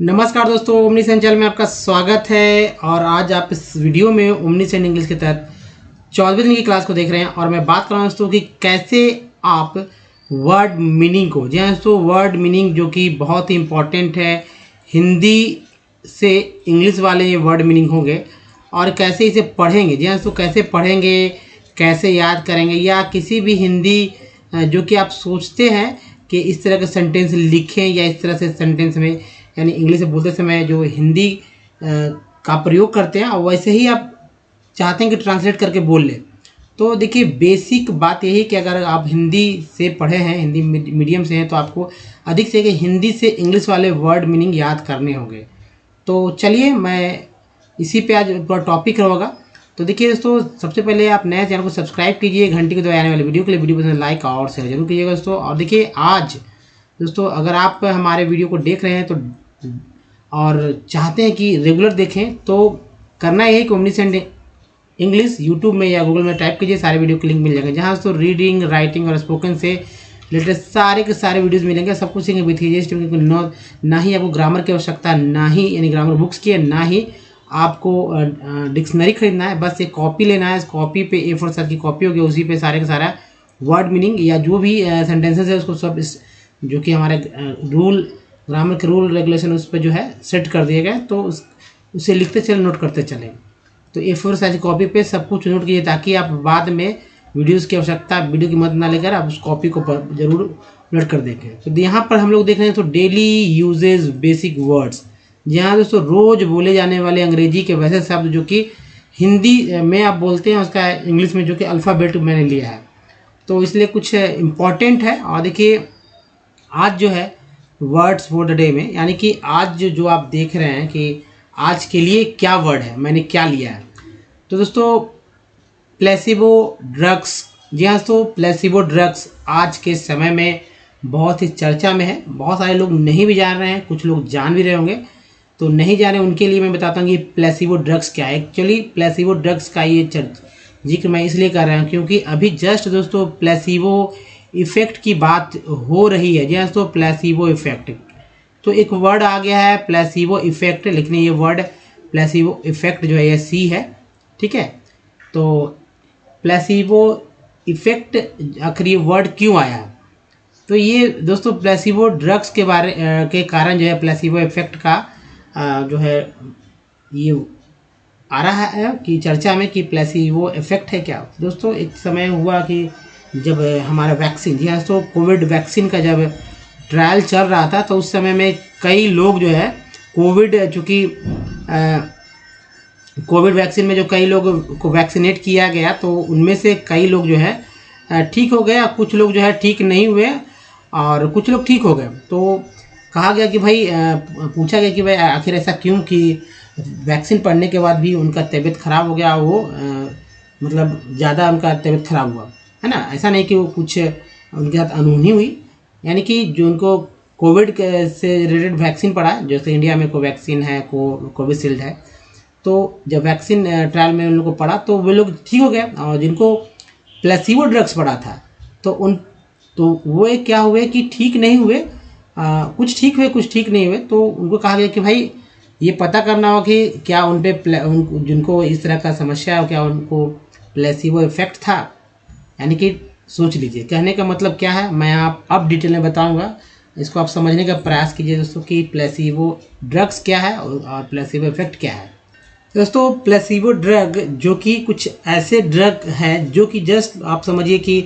नमस्कार दोस्तों, omni send channel में आपका स्वागत है। और आज आप इस वीडियो में ओमनी सेंड इंग्लिश के तहत 14वें दिन की क्लास को देख रहे हैं। और मैं बात कर रहा हूँ दोस्तों कि कैसे आप वर्ड मीनिंग को, जी हाँ दोस्तों, वर्ड मीनिंग जो कि बहुत ही इम्पॉर्टेंट है, हिंदी से इंग्लिश वाले ये वर्ड मीनिंग होंगे और कैसे इसे पढ़ेंगे। जी हाँ दोस्तों, कैसे पढ़ेंगे, कैसे याद करेंगे, या किसी भी हिंदी जो कि आप सोचते हैं कि इस तरह के सेंटेंस लिखें या इस तरह से सेंटेंस में यानी इंग्लिश बोलते समय जो हिंदी का प्रयोग करते हैं और वैसे ही आप चाहते हैं कि ट्रांसलेट करके बोल लें। तो देखिए, बेसिक बात यही कि अगर आप हिंदी से पढ़े हैं, हिंदी मीडियम से हैं, तो आपको अधिक से अधिक हिंदी से इंग्लिश वाले वर्ड मीनिंग याद करने होंगे। तो चलिए, मैं इसी पे आज पूरा टॉपिक होगा। तो देखिए दोस्तों, सबसे पहले आप नए चैनल को सब्सक्राइब कीजिए घंटी को दबाए आने वाले वीडियो के लिए। वीडियो पसंद लाइक और शेयर जरूर कीजिएगा दोस्तों। और देखिए, आज दोस्तों अगर आप हमारे वीडियो को देख रहे हैं तो और चाहते हैं कि रेगुलर देखें, तो करना यही कि ओमनी सेंड इंग्लिश यूट्यूब में या गूगल में टाइप कीजिए, सारे वीडियो के लिंक मिल जाएंगे, जहाँ दोस्तों रीडिंग, राइटिंग और स्पोकन से रिलेटेड सारे के सारे वीडियोस मिलेंगे। सब कुछ सीखेंगे विथ कीजिए। ना ही आपको ग्रामर की आवश्यकता, ना ही यानी ग्रामर बुक्स की, ना ही आपको डिक्शनरी खरीदना है। बस एक कॉपी लेना है, इस कॉपी पे A4 साइज की कॉपी होगी, उसी पे सारे का सारा वर्ड मीनिंग या जो भी सेंटेंसेस है उसको सब इस जो कि हमारे रूल, ग्रामर के रूल रेगुलेशन उस पर जो है सेट कर दिए गए, तो उसे लिखते चले, नोट करते चले। तो A4 साइज कॉपी पे सब कुछ नोट कीजिए, ताकि आप बाद में वीडियोस की आवश्यकता, वीडियो की मदद ना लेकर आप उस कॉपी को जरूर नोट कर देखें। तो यहाँ पर हम लोग देख रहे हैं तो डेली यूजेज बेसिक वर्ड्स, जहाँ दोस्तों रोज बोले जाने वाले अंग्रेजी के वैसे शब्द जो कि हिंदी में आप बोलते हैं, उसका इंग्लिश में जो कि अल्फ़ाबेट मैंने लिया है, तो इसलिए कुछ इम्पॉर्टेंट है। और देखिए, आज जो है वर्ड्स फॉर द डे में, यानी कि आज जो आप देख रहे हैं कि आज के लिए क्या वर्ड है, मैंने क्या लिया है। तो दोस्तों, प्लेसिबो ड्रग्स, जी हाँ दोस्तों, प्लेसिबो ड्रग्स आज के समय में बहुत ही चर्चा में है। बहुत सारे लोग नहीं भी जान रहे हैं, कुछ लोग जान भी रहे होंगे। तो नहीं जाने उनके लिए मैं बताता हूँ कि प्लेसिबो ड्रग्स क्या है। एक्चुअली प्लेसिबो ड्रग्स का ये जिक्र मैं इसलिए कर रहा हूँ क्योंकि अभी जस्ट दोस्तों प्लेसिबो इफेक्ट की बात हो रही है। जी हाँ दोस्तों, प्लेसिबो इफेक्ट, तो एक वर्ड आ गया है प्लेसिबो इफेक्ट, लेकिन ये वर्ड प्लेसिबो इफेक्ट जो है ये सी है, ठीक है। तो प्लेसिबो इफेक्ट आखिर ये वर्ड क्यों आया? तो ये दोस्तों प्लेसिबो ड्रग्स के बारे के कारण जो है प्लेसिबो इफेक्ट का जो है ये आ रहा है कि चर्चा में कि प्लेसिबो इफेक्ट है क्या। दोस्तों, एक समय हुआ कि जब हमारा वैक्सीन, जी हाँ तो कोविड वैक्सीन का जब ट्रायल चल रहा था, तो उस समय में कई लोग जो है कोविड, चूँकि कोविड वैक्सीन में जो कई लोग को वैक्सीनेट किया गया, तो उनमें से कई लोग जो है ठीक हो गए, कुछ लोग जो है ठीक नहीं हुए और कुछ लोग ठीक हो गए। तो कहा गया कि भाई, पूछा गया कि भाई आखिर ऐसा क्यों कि वैक्सीन पड़ने के बाद भी उनका तबीयत खराब हो गया, वो मतलब ज़्यादा उनका तबीयत खराब हुआ, है ना। ऐसा नहीं कि वो कुछ उनके साथ अनहोनी हुई, यानी कि जो उनको कोविड से रिलेटेड वैक्सीन पड़ा, जैसे इंडिया में कोवैक्सीन है, कोविशील्ड है, तो जब वैक्सीन ट्रायल में उन लोगों को पड़ा तो वे लोग ठीक हो गए। और जिनको प्लेसिबो ड्रग्स पड़ा था तो वो क्या हुए कि ठीक नहीं हुए, कुछ ठीक हुए कुछ ठीक नहीं हुए। तो उनको कहा गया कि भाई ये पता करना हो कि क्या उन पे जिनको इस तरह का समस्या है, क्या उनको प्लेसिबो इफेक्ट था। यानी कि सोच लीजिए, कहने का मतलब क्या है, मैं आप अब डिटेल में बताऊंगा, इसको आप समझने का प्रयास कीजिए दोस्तों कि प्लेसिबो ड्रग्स क्या है और प्लेसिबो इफेक्ट क्या है। दोस्तों, प्लेसिबो ड्रग जो कि कुछ ऐसे ड्रग हैं जो कि जस्ट आप समझिए कि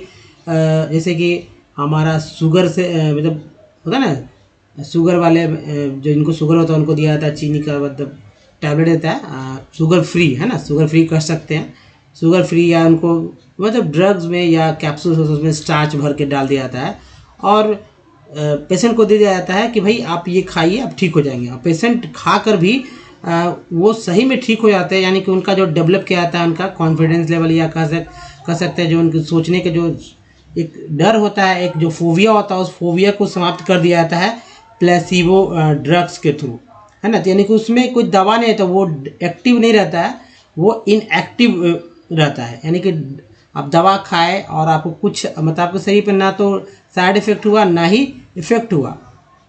जैसे कि हमारा शुगर से मतलब होता है ना, शुगर वाले जो इनको शुगर होता है उनको दिया जाता है चीनी का मतलब टैबलेट देता है, शुगर फ्री, है ना, शुगर फ्री कर सकते हैं, शुगर फ्री, या उनको मतलब ड्रग्स में या कैप्सूल्स उसमें स्टार्च भर के डाल दिया जाता है और पेशेंट को दे दिया जाता है कि भाई आप ये खाइए, आप ठीक हो जाएंगे। और पेशेंट खाकर भी वो सही में ठीक हो जाते हैं, यानी कि उनका जो डेवलप किया जाता है उनका कॉन्फिडेंस लेवल, या कह सकते हैं जो उनके सोचने के जो एक डर होता है, एक जो फोबिया होता है, उस फोबिया को समाप्त कर दिया जाता है प्लेसिबो ड्रग्स के थ्रू, है ना। तो यानी कि उसमें कोई दवा नहीं रहता, वो एक्टिव नहीं रहता है, वो इनएक्टिव रहता है। यानी कि आप दवा खाए और आपको कुछ मतलब आपके शरीर पर ना तो साइड इफेक्ट हुआ ना ही इफेक्ट हुआ,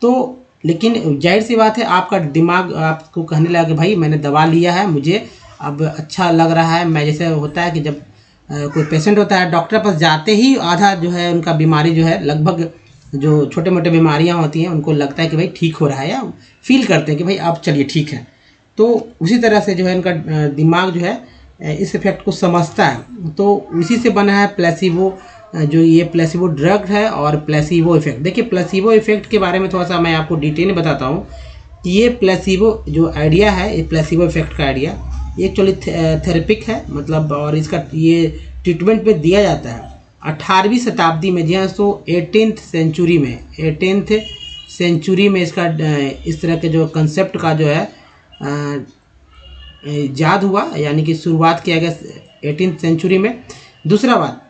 तो लेकिन जाहिर सी बात है आपका दिमाग आपको कहने लगा कि भाई मैंने दवा लिया है, मुझे अब अच्छा लग रहा है। मैं जैसे होता है कि जब कोई पेशेंट होता है डॉक्टर पास जाते ही आधा जो है उनका बीमारी जो है लगभग जो छोटे मोटे बीमारियां होती हैं उनको लगता है कि भाई ठीक हो रहा है, या फील करते हैं कि भाई अब चलिए ठीक है। तो उसी तरह से जो है इनका दिमाग जो है इस इफेक्ट को समझता है। तो उसी से बना है प्लेसिबो, जो ये प्लेसिबो ड्रग है और प्लेसिबो इफेक्ट। देखिए प्लेसिबो इफेक्ट के बारे में थोड़ा सा मैं आपको डिटेल में बताता हूँ कि ये प्लेसिबो जो आइडिया है, ये प्लेसिबो इफेक्ट का आइडिया ये एक्चुअली थेरेपिक है, मतलब और इसका ये ट्रीटमेंट में दिया जाता है 18वीं शताब्दी में। जी हाँ, तो 18th सेंचुरी में इसका इस तरह के जो कंसेप्ट का जो है इजाद हुआ, यानी कि शुरुआत किया गया 18th सेंचुरी में। दूसरा बात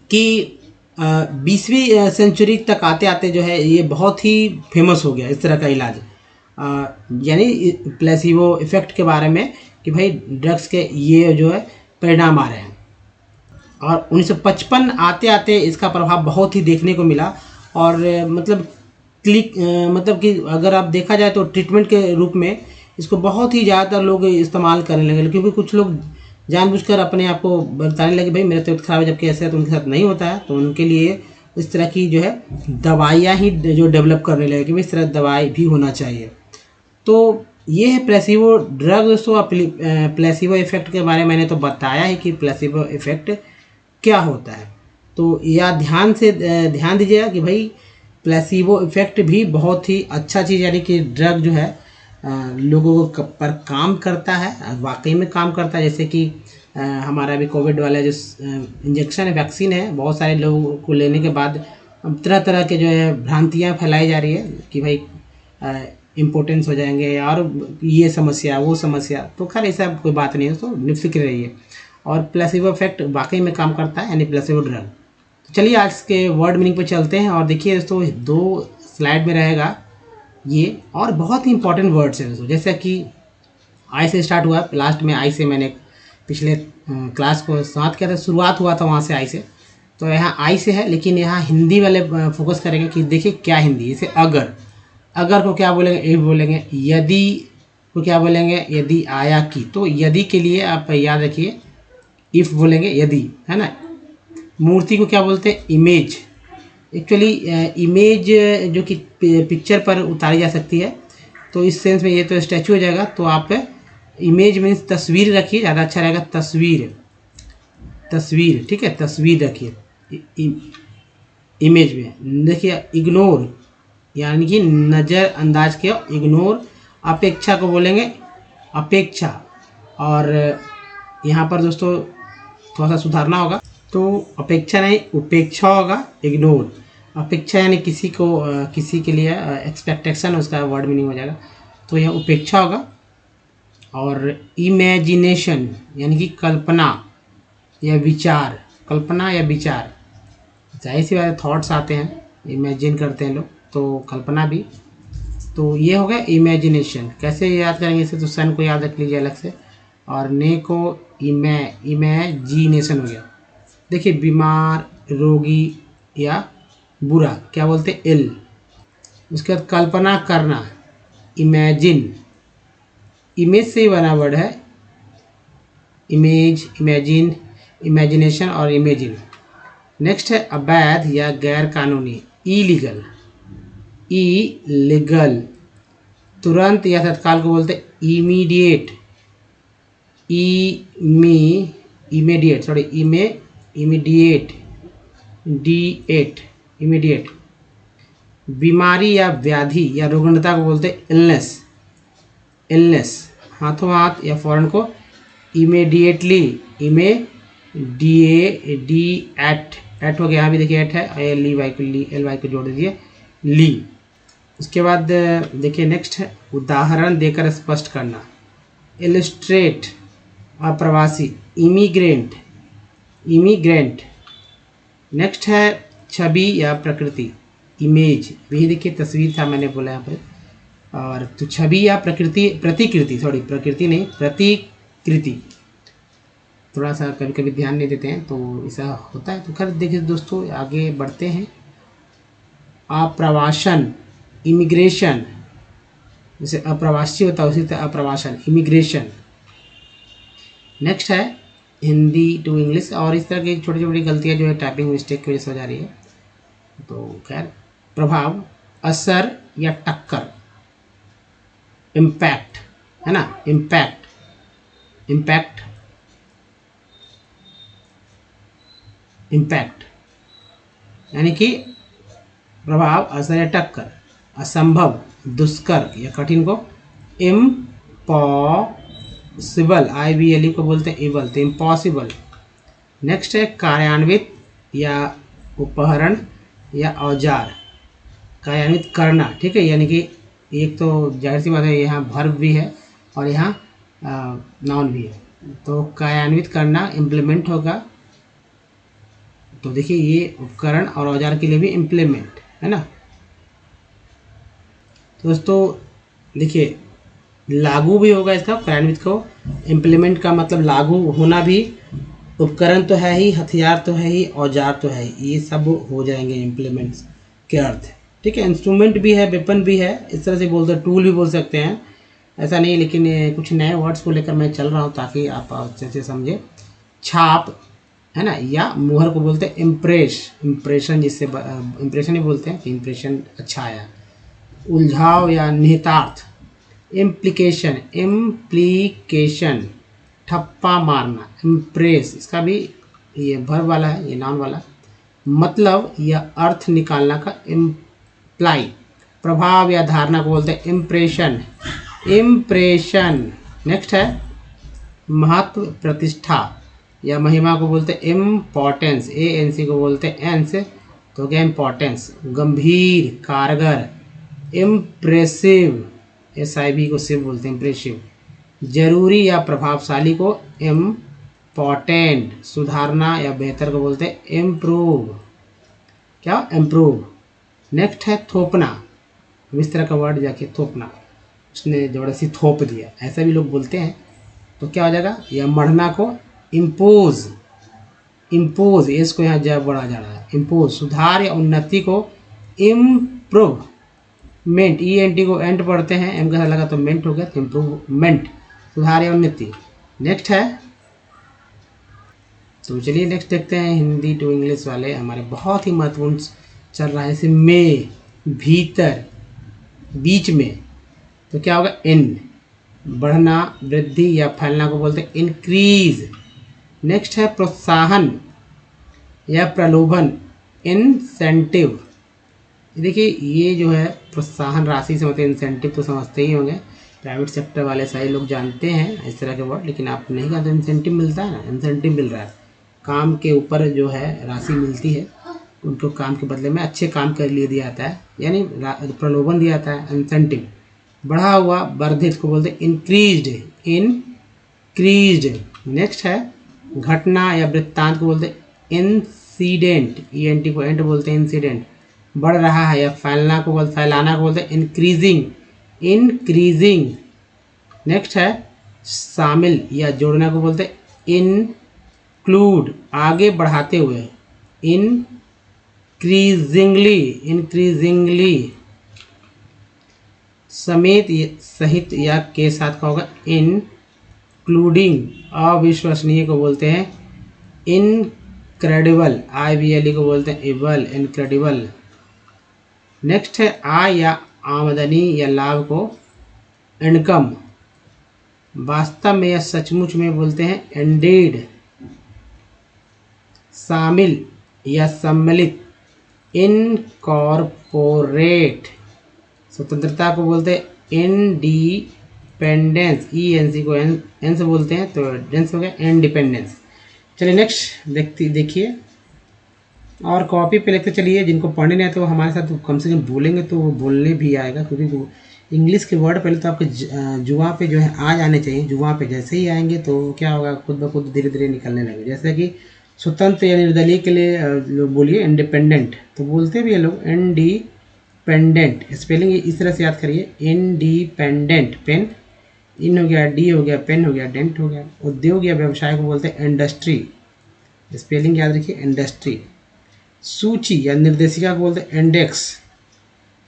कि 20वीं सेंचुरी तक आते आते जो है ये बहुत ही फेमस हो गया इस तरह का इलाज, यानी प्लेसिबो इफेक्ट के बारे में कि भाई ड्रग्स के ये जो है परिणाम आ रहे हैं। और 1955 आते आते इसका प्रभाव बहुत ही देखने को मिला, और मतलब मतलब कि अगर आप देखा जाए तो ट्रीटमेंट के रूप में इसको बहुत ही ज़्यादातर लोग इस्तेमाल करने लगे, क्योंकि कुछ लोग जानबूझकर अपने आप को बताने लगे भाई मेरा तबीयत खराब है, जबकि ऐसा तो उनके साथ नहीं होता है। तो उनके लिए इस तरह की जो है दवाइयाँ ही जो डेवलप करने लगे कि भाई इस तरह दवाई भी होना चाहिए। तो ये है प्लेसिबो ड्रग दोस्तों। प्लेसिबो इफेक्ट के बारे में मैंने तो बताया है कि प्लेसिबो इफेक्ट क्या होता है। तो या ध्यान दीजिएगा कि भाई प्लेसिबो इफेक्ट भी बहुत ही अच्छा चीज़, यानी कि ड्रग जो है लोगों को पर काम करता है, वाकई में काम करता है। जैसे कि हमारा अभी कोविड वाला जो इंजेक्शन है, वैक्सीन है, बहुत सारे लोगों को लेने के बाद तरह तरह के जो है भ्रांतियाँ फैलाई जा रही है कि भाई इम्पोर्टेंस हो जाएंगे और ये समस्या वो समस्या। तो खैर ऐसा कोई बात नहीं है, तो निफिक्र रहिए। और प्लेसिबो इफेक्ट वाकई में काम करता है, यानी प्लेसिबो ड्रग। तो चलिए आज के वर्ड मीनिंग पे चलते हैं। और देखिए दोस्तों 2 स्लाइड में रहेगा ये, और बहुत ही इंपॉर्टेंट वर्ड्स हैं दोस्तों। जैसे कि आई से स्टार्ट हुआ, लास्ट में आई से मैंने पिछले क्लास को समाप्त किया था, शुरुआत हुआ था वहाँ से आई से। तो यहाँ आई से है, लेकिन यहाँ हिंदी वाले फोकस करेंगे कि देखिए क्या हिंदी। जैसे अगर को क्या बोलेंगे, इफ बोलेंगे। यदि को क्या बोलेंगे, यदि आया की। तो यदि के लिए आप याद रखिए इफ बोलेंगे, यदि, है ना। मूर्ति को क्या बोलते हैं, इमेज। एक्चुअली इमेज जो कि पिक्चर पर उतारी जा सकती है, तो इस सेंस में ये तो स्टैचू हो जाएगा। तो आप इमेज मीन्स तस्वीर रखिए, ज़्यादा अच्छा रहेगा। तस्वीर, ठीक है, तस्वीर रखिए इमेज में। देखिए इग्नोर, यानी कि नज़रअंदाज किया, इग्नोर। अपेक्षा को बोलेंगे अपेक्षा। और यहाँ पर दोस्तों थोड़ा सा सुधारना होगा, तो अपेक्षा नहीं उपेक्षा होगा, इग्नोर। अपेक्षा यानी किसी को किसी के लिए एक्सपेक्टेशन, उसका वर्ड मीनिंग हो जाएगा, तो यह उपेक्षा होगा। और इमेजिनेशन यानी कि कल्पना या विचार, कल्पना या विचार। जाहिर सी बात है थॉट्स आते हैं, इमेजिन करते हैं लोग, तो कल्पना भी। तो ये हो गया इमेजिनेशन। कैसे याद करेंगे इसे, तो सन को याद रख लीजिए अलग से, और ने को इमेजिनेशन हो गया। देखिए बीमार, रोगी या बुरा क्या बोलते हैं, इल। उसके बाद कल्पना करना, इमेजिन। इमेज से ही बना वर्ड है, इमेज, इमेजिन, इमेजिनेशन और इमेजिन। नेक्स्ट है अवैध या गैर कानूनी, इलीगल। इलीगल तुरंत या तत्काल को बोलते हैं इमीडिएट। इमीडिएट। बीमारी या व्याधि या रुग्णता को बोलते हैं इलनेस। हाथों हाथ या फौरन को इमीडिएटली, एट हो गया। यहाँ भी देखिए एट है, एल वाई को जोड़ दीजिए, ली। उसके बाद देखिए नेक्स्ट है उदाहरण देकर स्पष्ट करना, इलिस्ट्रेट। अप्रवासी, इमिग्रेंट। नेक्स्ट है छवि या प्रकृति, इमेज। वही देखिए तस्वीर था मैंने बोला यहाँ पर। और तो छवि या प्रतिकृति। थोड़ा सा कभी कभी ध्यान नहीं देते हैं, तो ऐसा होता है। तो खैर देखिए दोस्तों आगे बढ़ते हैं। आप्रवासन इमिग्रेशन, जैसे अप्रवासी होता है उसी तरह अप्रवासन, इमिग्रेशन। नेक्स्ट है हिंदी टू इंग्लिश, और इस तरह की छोटी छोटी गलतियाँ जो है टाइपिंग मिस्टेक की वजह से हो जा रही है। तो खैर, प्रभाव, असर या टक्कर, इम्पैक्ट है ना, इम्पैक्ट, इम्पैक्ट, इम्पैक्ट यानी कि प्रभाव, असर या टक्कर। असंभव, दुष्कर या कठिन को इम्पॉसिबल, IBLE को बोलते हैं इबल, तो इम्पॉसिबल। नेक्स्ट है कार्यान्वित या उपकरण या औजार, कार्यान्वित करना, ठीक है, यानी कि एक तो जाहिर सी बात है यहाँ वर्ब भी है और यहाँ नाउन भी है, तो कार्यान्वित करना इम्प्लीमेंट होगा। तो देखिए ये उपकरण और औजार के लिए भी इम्प्लीमेंट है ना। तो दोस्तों देखिए लागू भी होगा इसका, कार्यान्वित को, इम्प्लीमेंट का मतलब लागू होना भी, उपकरण तो है ही, हथियार तो है ही, औजार तो है ही, ये सब हो जाएंगे इम्प्लीमेंट्स के अर्थ, ठीक है। इंस्ट्रूमेंट भी है, वेपन भी है, इस तरह से बोलते हैं, टूल भी बोल सकते हैं, ऐसा नहीं, लेकिन ये कुछ नए वर्ड्स को लेकर मैं चल रहा हूँ ताकि आप अच्छे से समझे। छाप है ना, या मुहर को बोलते हैं इम्प्रेस, इम्प्रेशन, जिससे इम्प्रेशन ही बोलते हैं कि इम्प्रेशन अच्छा आया। उलझाव या निहितार्थ, इम्प्लीकेशन, इम्प्लीकेशन, ठप्पा मारना, इम्प्रेस, इसका भी ये वर्ब वाला है, ये नाउन वाला। मतलब या अर्थ निकालना का इम्प्लाई, प्रभाव या धारणा को बोलते हैं इम्प्रेशन, इम्प्रेशन। नेक्स्ट है महत्व, प्रतिष्ठा या महिमा को बोलते हैं इम्पोर्टेंस, ANC को बोलते हैं एंस, तो क्या इम्पोर्टेंस। गंभीर, कारगर, इम्प्रेसिव, SIV को सिव बोलते हैं, इम्प्रेसिव। जरूरी या प्रभावशाली को इम्पोर्टेंट, सुधारना या बेहतर को बोलते हैं इम्प्रूव, क्या इम्प्रूव। नेक्स्ट है थोपना, इस तरह का वर्ड जाके थोपना, उसने जबरदस्ती थोप दिया, ऐसा भी लोग बोलते हैं, तो क्या हो जाएगा। या मढ़ना को इम्पोज, इम्पोज, इसको यहाँ जब बढ़ा जा रहा है, इम्पोज। सुधार या उन्नति को इम्प्रूवमेंट, ENT को एंट पढ़ते हैं, एम का लगा तो मेंट हो गया, तो इम्प्रूवमेंट, सुधार या उन्नति। नेक्स्ट है, तो चलिए नेक्स्ट देखते हैं हिंदी टू इंग्लिश वाले हमारे बहुत ही महत्वपूर्ण चल रहा है, जैसे में, भीतर, बीच में, तो क्या होगा इन, बढ़ना, वृद्धि या फैलना को बोलते हैं इंक्रीज। नेक्स्ट है प्रोत्साहन या प्रलोभन, इंसेंटिव। देखिए ये जो है प्रोत्साहन राशि से होते हैं, इंसेंटिव तो समझते ही होंगे, प्राइवेट सेक्टर वाले सारे लोग जानते हैं इस तरह के वर्ड, लेकिन आप नहीं जानते। इंसेंटिव मिलता है ना, इंसेंटिव मिल रहा है, काम के ऊपर जो है राशि मिलती है, उनको काम के बदले में अच्छे काम के लिए दिया जाता है, यानी प्रलोभन दिया जाता है, इंसेंटिव। बढ़ा हुआ, वर्धित को बोलते हैं इंक्रीज्ड, इंक्रीज्ड। नेक्स्ट है घटना या वृत्तांत को बोलते हैं इंसिडेंट, ENT को एंट बोलते हैं इंसिडेंट। बढ़ रहा है या फैलाना को बोलते हैं इंक्रीजिंग, इंक्रीजिंग। नेक्स्ट है शामिल या जोड़ना को बोलते हैं इंक्लूड, आगे बढ़ाते हुए, इंक्रीजिंगली, इंक्रीजिंगली। समेत, सहित या के साथ का होगा इंक्लूडिंग। अविश्वसनीय को बोलते हैं इनक्रेडिबल, IBLE को बोलते हैं इबल, इनक्रेडिबल। नेक्स्ट है आय या आमदनी या लाभ को इनकम, वास्तव में या सचमुच में बोलते हैं इंडीड। शामिल या सम्मिलित, इनकॉर्पोरेट। स्वतंत्रता को बोलते हैं इंडिपेंडेंस, ENC को एन से बोलते हैं, तो डेंस हो गया इंडिपेंडेंस। चलिए नेक्स्ट देखिए, और कॉपी पे लिखते चलिए, जिनको पढ़ने नहीं आते वो हमारे साथ कम से कम बोलेंगे तो वो बोलने भी आएगा, क्योंकि वो इंग्लिश के वर्ड पहले तो आपके जुआ पे जो है आ जाने चाहिए। जुआ पे जैसे ही आएंगे तो क्या होगा, खुद ब खुद धीरे धीरे निकलने लगे। जैसे कि स्वतंत्र या निर्दलीय के लिए लोग बोलिए इंडिपेंडेंट, तो बोलते भी है लोग इंडिपेंडेंट, स्पेलिंग इस तरह से याद करिए, इंडिपेंडेंट। पेन, इन हो गया, डी हो गया, पेन हो गया, डेंट हो गया। उद्योग या व्यवसाय को बोलते हैं इंडस्ट्री, स्पेलिंग याद रखिए इंडस्ट्री। सूची या निर्देशिका को बोलते हैं इंडेक्स,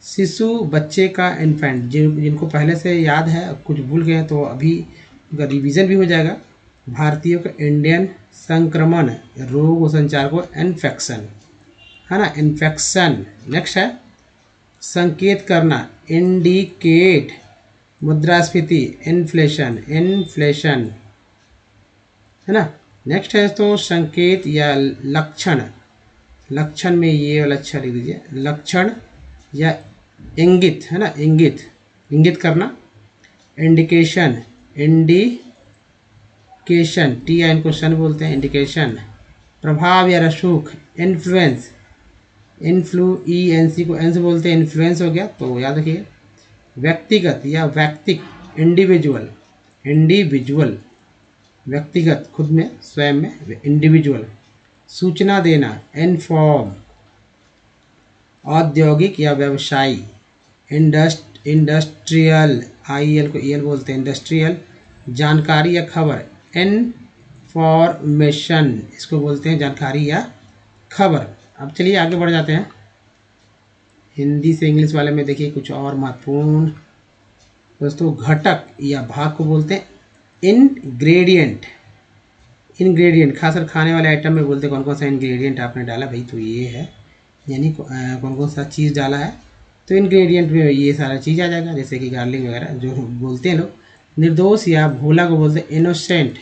शिशु बच्चे का इन्फेंट, जिनको पहले से याद है, कुछ भूल गए हैं तो अभी उनका रिवीजन भी हो जाएगा। भारतीयों का इंडियन, संक्रमण रोग और संचार को इन्फेक्शन, है ना, इन्फेक्शन। नेक्स्ट है संकेत करना, इंडिकेट, मुद्रास्फीति इन्फ्लेशन, इन्फ्लेशन, है ना। नेक्स्ट है तो संकेत या लक्षण, लक्षण में ये वाला अच्छा लिख दीजिए, लक्षण या इंगित, है ना, इंगित, इंगित करना। इंडिकेशन, इंडिकेशन, टी आई इनको शन बोलते हैं, इंडिकेशन। प्रभाव या रसूख, इन्फ्लुएंस, इन्फ्लुएंसी को एन से बोलते हैं, इन्फ्लुएंस हो गया तो याद रखिए। व्यक्तिगत या व्यक्तिक, इंडिविजुअल, इंडिविजुअल, व्यक्तिगत, खुद में, स्वयं में, इंडिविजुअल। सूचना देना, इन्फॉर्म। औद्योगिक या व्यवसायी, इंडस्ट्रियल, आई एल को ई एल बोलते हैं, इंडस्ट्रियल। जानकारी या खबर, इनफॉर्मेशन, इसको बोलते हैं जानकारी या खबर। अब चलिए आगे बढ़ जाते हैं। हिंदी से इंग्लिश वाले में देखिए कुछ और महत्वपूर्ण दोस्तों, घटक या भाग को बोलते हैं इनग्रेडिएंट। इनग्रेडिएंट खासकर खाने वाले आइटम में बोलते हैं कौन कौन सा इनग्रेडिएंट आपने डाला भाई, तो ये है, यानी कौन कौन सा चीज़ डाला है, तो इनग्रेडिएंट में ये सारा चीज़ आ जाएगा, जैसे कि गार्लिक वगैरह जो बोलते हैं लोग। निर्दोष या भोला को बोलते हैं innocent,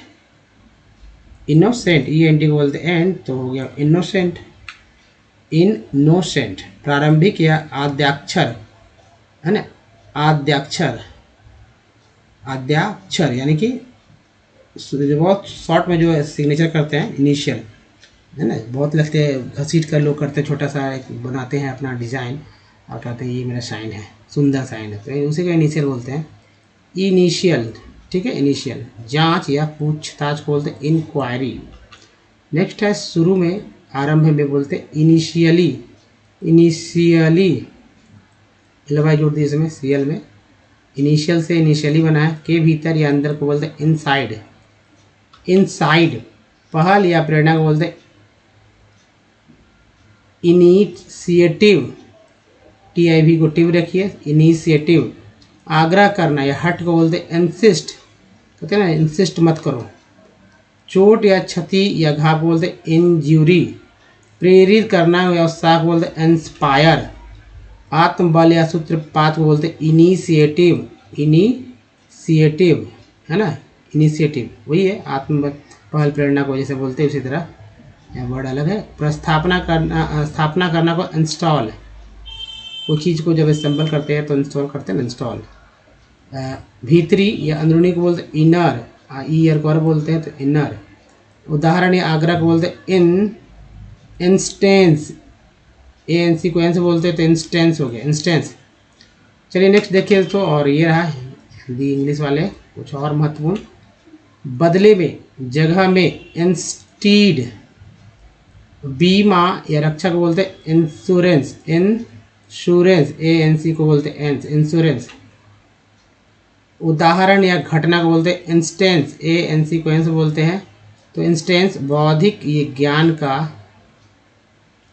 innocent, E N T को बोलते हैं एंड, तो हो गया इनोसेंट, इनोसेंट। प्रारंभिक या आद्याक्षर, है ना, आद्याक्षर, आद्याक्षर यानी कि बहुत शॉर्ट में जो सिग्नेचर करते हैं, इनिशियल, है ना, बहुत लगते हैं, घसीट कर लोग करते हैं, छोटा सा एक बनाते हैं अपना डिज़ाइन और कहते हैं ये मेरा साइन है, सुंदर साइन है, तो उसी को इनिशियल बोलते हैं, इनिशियल, ठीक है, इनिशियल। जांच या पूछताछ को बोलते हैं इंक्वायरी। नेक्स्ट है शुरू में, आरंभ में बोलते हैं इनिशियली, इनिशियली, एल जोड़ दी इसमें, सी एल में, इनिशियल से इनिशियली बना है। के भीतर या अंदर को बोलते हैं इनसाइड, इनसाइड। पहल या प्रेरणा को बोलते हैं इनिशिएटिव, टी आई वी को टिव रखिए, इनिशिएटिव। आग्रह करना या हट को बोलते हैं इंसिस्ट, कहते हैं ना, इंसिस्ट मत करो। चोट या क्षति या घाव को बोलते हैं इंज्यूरी। प्रेरित करना या उत्साह को बोलते हैं इंस्पायर। आत्मबल या सूत्रपात को बोलते हैं इनिशिएटिव, इनिशिएटिव, है ना, इनिशिएटिव वही है, आत्मबल, पहल, प्रेरणा को जैसे बोलते हैं उसी तरह, वर्ड अलग है। प्रस्थापना करना, स्थापना करना को इंस्टॉल, कोई चीज़ को जब असेंबल करते हैं तो इंस्टॉल करते हैं, इंस्टॉल। भीतरी या अंदरूनी को बोलते हैं इनर, ई एर को बोलते हैं तो इनर। उदाहरण या आग्रह को बोलते हैं इंस्टेंस, ए एन सी को एन से बोलते हैं तो इंस्टेंस हो गया, इंस्टेंस। चलिए नेक्स्ट देखिए तो, और ये रहा हिंदी इंग्लिश वाले कुछ और महत्वपूर्ण। बदले में, जगह में, इंस्टीड। बीमा या रक्षा को बोलते हैं insurance, insurance, A N C को बोलते हैं इंश्योरेंस। उदाहरण या घटना को बोलते हैं इंस्टेंस, ए एन सी को एन से बोलते हैं तो इंस्टेंस। बौद्धिक ये ज्ञान का,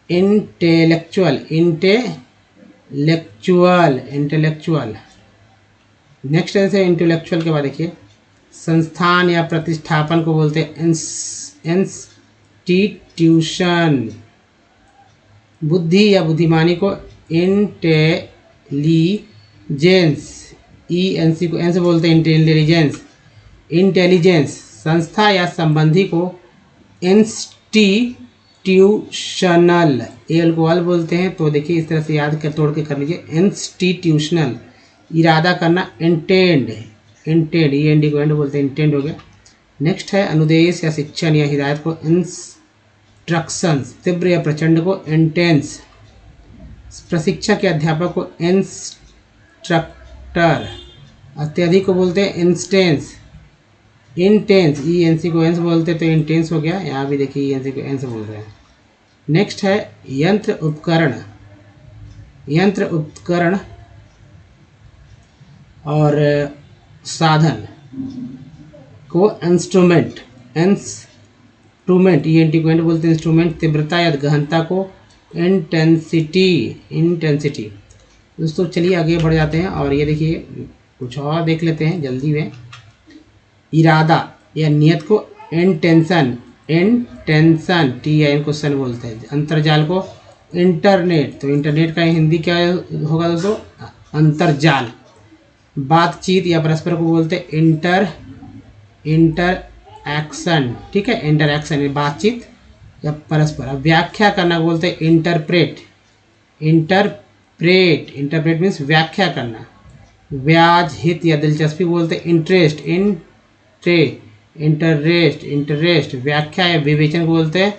इंटेलेक्चुअल, इंटेलेक्चुअल, इंटेलेक्चुअल। नेक्स्ट है इंटेलेक्चुअल के बाद देखिए, संस्थान या प्रतिष्ठापन को बोलते हैं इंस्टीट्यूशन। बुद्धि या बुद्धिमानी को इंटेलिजेंस, ई एन सी को एन से बोलते हैं इंटेलिजेंस, इंटेलिजेंस। संस्था या संबंधी को इंस्टीट्यूशनल, एल को अल बोलते हैं, तो देखिए इस तरह से याद कर, तोड़ के कर लीजिए, इंस्टीट्यूशनल। इरादा करना, intend, intend, E N D को एंड बोलते हैं, इंटेंड हो गया। नेक्स्ट है अनुदेश या शिक्षण या हिदायत को इंस्ट्रक्शंस। तीव्र या प्रचंड को इंटेंस। प्रशिक्षक या अध्यापक को इंस्ट्रक्टर। अत्यधिक को बोलते हैं instance, intense, E N C को एन से बोलते हैं तो इंटेंस हो गया, यहाँ भी देखिए ई एन सी को एन से बोल रहे हैं। नेक्स्ट है यंत्र उपकरण, यंत्र उपकरण और साधन को instrument, instrument, E N T को एंड बोलते हैं इंस्ट्रूमेंट। तीव्रता या गहनता को इंटेंसिटी, इंटेंसिटी। दोस्तों चलिए आगे बढ़ जाते हैं और ये देखिए कुछ और देख लेते हैं जल्दी में। इरादा या नियत को इंटेंशन, इंटेंशन TIN क्वेश्चन बोलते हैं। अंतर्जाल को इंटरनेट, तो इंटरनेट का हिंदी क्या होगा दोस्तों? अंतर्जाल। बातचीत या परस्पर को बोलते हैं इंटरएक्शन, ठीक है, इंटरएक्शन बातचीत या परस्पर। अब व्याख्या करना बोलते हैं इंटरप्रेट, इंटरप्रेट मीन्स व्याख्या करना। ब्याज, हित या दिलचस्पी बोलते हैं इंटरेस्ट, इंटरेस्ट। व्याख्या या विवेचन को बोलते हैं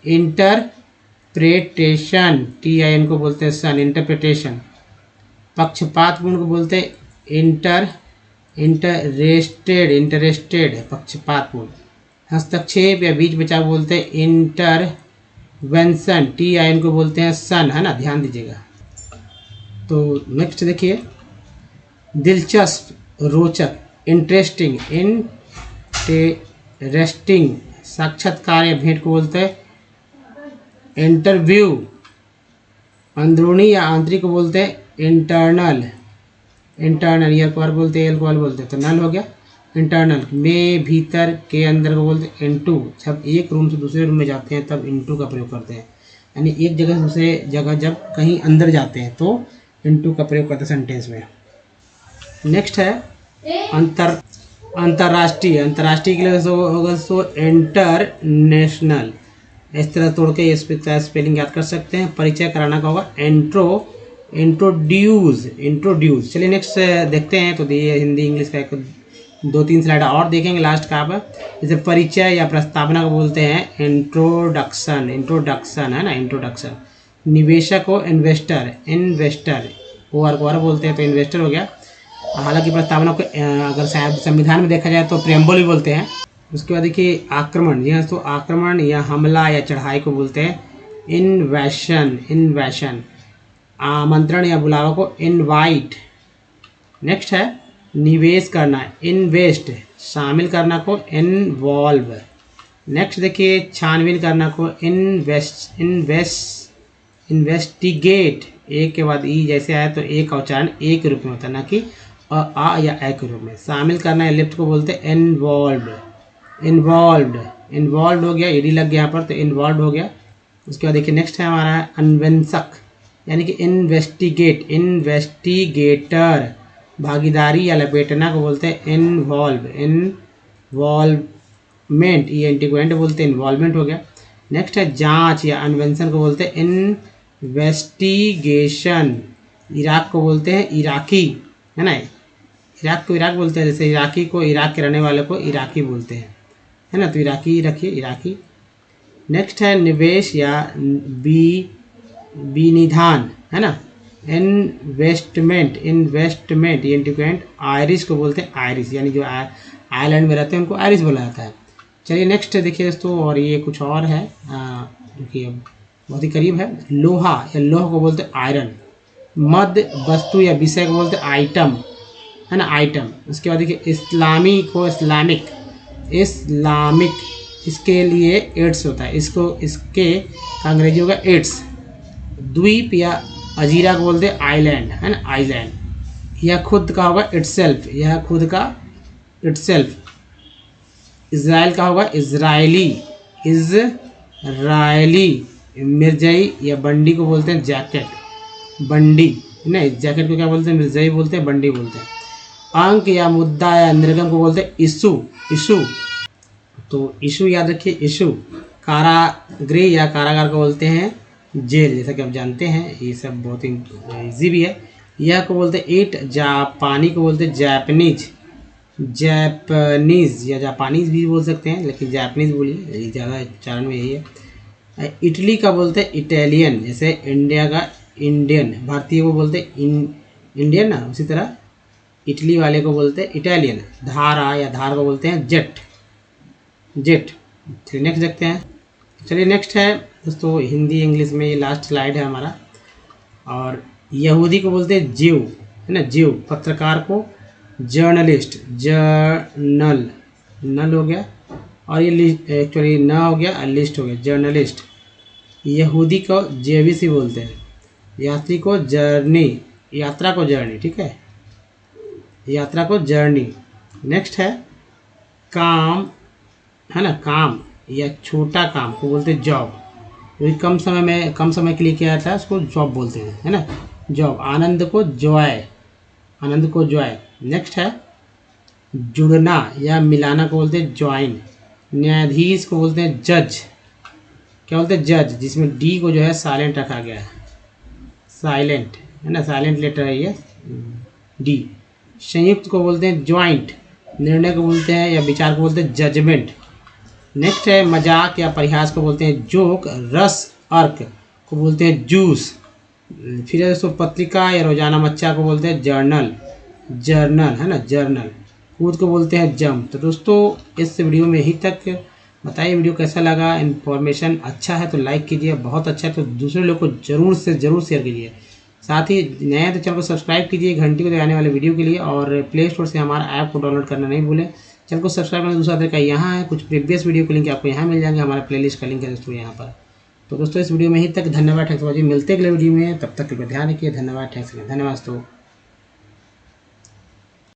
इंटरप्रेटेशन, TIN को बोलते हैं सन, इंटरप्रिटेशन। पक्षपातपूर्ण को बोलते हैं इंटरेस्टेड, पक्षपातपूर्ण। हस्तक्षेप या बीच बचाव बोलते हैं इंटरवेंशन, TIN को बोलते हैं सन, है ना, ध्यान दीजिएगा। तो नेक्स्ट देखिए, दिलचस्प, रोचक, इंटरेस्टिंग, साक्षात्कार या भेंट को बोलते हैं इंटरव्यू। अंदरूनी या आंतरिक को बोलते हैं इंटरनल, ईयर को बोलते हैं, एल को बोलते हैं, तो नल हो गया इंटरनल। में, भीतर, के अंदर को बोलते हैं इनटू। जब एक रूम से दूसरे रूम में जाते हैं तब इनटू का प्रयोग करते हैं, यानी एक जगह से दूसरे जगह जब कहीं अंदर जाते हैं तो इनटू का प्रयोग करते हैं सेंटेंस में। नेक्स्ट है अंतर्राष्ट्रीय के लिए होगा सो इंटरनेशनल। इस तरह तोड़ के इसका स्पेलिंग याद कर सकते हैं। परिचय कराना का होगा इंट्रोड्यूस। चलिए नेक्स्ट देखते हैं। तो ये हिंदी इंग्लिश का एक 2-3 स्लाइड और देखेंगे लास्ट का। आप जैसे परिचय या प्रस्तावना को बोलते हैं इंट्रोडक्शन, है ना, इंट्रोडक्शन। निवेशक को इन्वेस्टर, OR को बोलते हैं तो इन्वेस्टर हो गया। हालांकि प्रस्तावना को अगर शायद संविधान में देखा जाए तो प्रेम्बल भी बोलते हैं। उसके बाद देखिए आक्रमण, जी हाँ, तो आक्रमण या हमला या चढ़ाई को बोलते हैं इन्वेशन। आमंत्रण या बुलावा को इनवाइट। नेक्स्ट है निवेश करना, इन्वेस्ट। शामिल करना को इन्वॉल्व। नेक्स्ट देखिए छानबीन करना को इन्वेस्टिगेट। एक के बाद ई जैसे आया तो एक का उच्चारण एक रूप में होता है, ना कि आ या ए के रूप में। शामिल करना या लिफ्ट को बोलते हैं इन्वॉल्व्ड हो गया, ईडी लग गया यहाँ पर तो इन्वॉल्व हो गया। उसके बाद देखिए नेक्स्ट है हमारा अन्वेषक, यानी कि इन्वेस्टिगेटर। भागीदारी या लपेटना को बोलते हैं इन्वॉल्वमेंट, ENT को एंड बोलते हैं, इन्वॉल्वमेंट हो गया। नेक्स्ट है जांच या अन्वेषण को बोलते हैं इन्वेस्टिगेशन। इराक को बोलते हैं इराकी, है ना, इराक को इराक बोलते हैं। जैसे इराकी को, इराक के रहने वाले को इराकी बोलते हैं, है ना, तो इराकी रखिए, इराकी। नेक्स्ट है निवेश या विनिधान, है ना, इन्वेस्टमेंट, ENT को एंड। आयरिश को बोलते हैं आयरिश, यानी जो आयरलैंड में रहते हैं उनको आयरिश बोला जाता है। चलिए नेक्स्ट देखिए दोस्तों, और ये कुछ और है देखिए बहुत ही करीब है। लोहा या लोह को बोलते हैं आयरन। मध्य, वस्तु या विषय को बोलते हैं आइटम, है ना, आइटम। उसके बाद देखिए इस्लामी को इस्लामिक, इसके लिए एड्स होता है, इसके अंग्रेजी होगा एड्स। द्वीप या अजीरा को बोलते हैं आइलैंड, है ना, आइलैंड। यह खुद का होगा इटसेल्फ, इजराइल का होगा इजरायली। मिर्जई या बंडी को बोलते हैं जैकेट, बंडी, नहीं, जैकेट को क्या बोलते हैं, मिर्जई बोलते हैं, बंडी बोलते हैं। अंक या मुद्दा या निर्गम को बोलते हैं इशू। तो इशू याद रखिए, इशू। कारागृह या कारागार को बोलते हैं जेल, जैसा कि आप जानते हैं, ये सब बहुत ही ईजी भी है। यह को बोलते हैं ईट। जापानी को बोलते हैं जैपनीज या जापानीज भी बोल सकते हैं, लेकिन जापानीज बोलिए, ज़्यादा उच्चारण में यही है। इटली का बोलते हैं इटालियन, जैसे इंडिया का इंडियन, भारतीय को बोलते हैं इंडियन ना, उसी तरह इटली वाले को बोलते हैं इटालियन। धारा या धार को बोलते हैं जेट। चलिए नेक्स्ट देखते हैं। चलिए नेक्स्ट है दोस्तों हिंदी इंग्लिश में, ये लास्ट स्लाइड है हमारा। और यहूदी को बोलते हैं ज्यू, है ना, ज्यू। पत्रकार को जर्नलिस्ट, नल हो गया, और ये एक्चुअली न हो गया, लिस्ट हो गया, जर्नलिस्ट। यहूदी को जेविसी बोलते हैं। यात्री को जर्नी, यात्रा को जर्नी, ठीक है, यात्रा को जर्नी। नेक्स्ट है काम, है ना, काम या छोटा काम को बोलते हैं जॉब। वही कम समय के लिए किया जाता है उसको जॉब बोलते हैं, है ना, जॉब। आनंद को जॉय, आनंद को जॉय। नेक्स्ट है जुड़ना या मिलाना को बोलते हैं ज्वाइन। न्यायाधीश को बोलते हैं जज, क्या बोलते हैं, जज, जिसमें डी को जो है साइलेंट रखा गया है, साइलेंट, है ना, साइलेंट लेटर है ये डी। संयुक्त को बोलते हैं ज्वाइंट। निर्णय को बोलते हैं या विचार को बोलते हैं जजमेंट। नेक्स्ट है मजाक या परिहास को बोलते हैं जोक। रस अर्क को बोलते हैं जूस। फिर है दोस्तों पत्रिका या रोजाना मच्चा को बोलते हैं जर्नल, जर्नल, है ना, जर्नल। कूद को बोलते हैं जंप। तो दोस्तों इस वीडियो में यहीं तक। बताइए वीडियो कैसा लगा, इन्फॉर्मेशन अच्छा है तो लाइक कीजिए, बहुत अच्छा है तो दूसरे लोग को ज़रूर से ज़रूर शेयर कीजिए। साथ ही नया है तो चैनल को सब्सक्राइब कीजिए घंटी को आने वाले वीडियो के लिए, और प्ले स्टोर से हमारा ऐप को डाउनलोड करना नहीं भूलें। चैनल को सब्सक्राइब करना दूसरा तरीका यहाँ है, कुछ प्रीवियस वीडियो के लिंक आपको यहाँ मिल जाएंगे, हमारा प्लेलिस्ट का लिंक है दोस्तों यहाँ पर। तो दोस्तों इस वीडियो में यहीं तक। धन्यवाद, थैंक्स फॉर वॉचिंग। मिलते हैं अगले वीडियो में, तब तक के लिए ध्यान रखिए। धन्यवाद, थैंक्स, धन्यवाद दोस्तों।